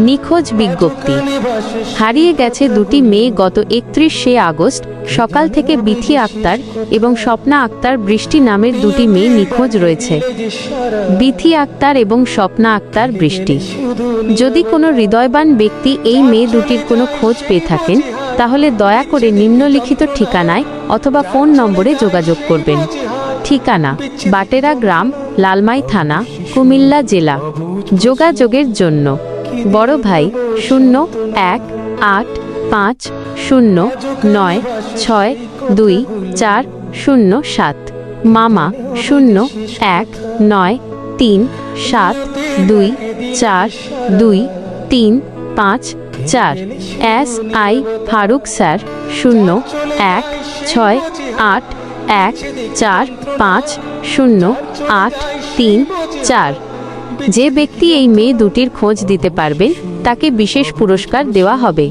নিখোঁজ বিজ্ঞপ্তি। হারিয়ে গেছে দুটি মেয়ে গত 31শে আগস্ট সকাল থেকে। বিথি আক্তার এবং স্বপ্না আক্তার বৃষ্টি নামের দুটি মেয়ে নিখোঁজ রয়েছে। বিথি আক্তার এবং স্বপ্না আক্তার বৃষ্টি। যদি কোনো হৃদয়বান ব্যক্তি এই মেয়ে দুটির কোনো খোঁজ পেয়ে থাকেন তাহলে দয়া করে নিম্নলিখিত ঠিকানায় অথবা ফোন নম্বরে যোগাযোগ করবেন। ঠিকানা: বাটেরা গ্রাম, লালমাই থানা, কুমিল্লা জেলা। যোগাযোগের জন্য বড় ভাই 018509624007, মামা 019372423554, SI ফারুক স্যার 016814508334। যে ব্যক্তি এই মেয়ে দুটির খোঁজ দিতে পারবেন তাকে বিশেষ পুরস্কার দেওয়া হবে।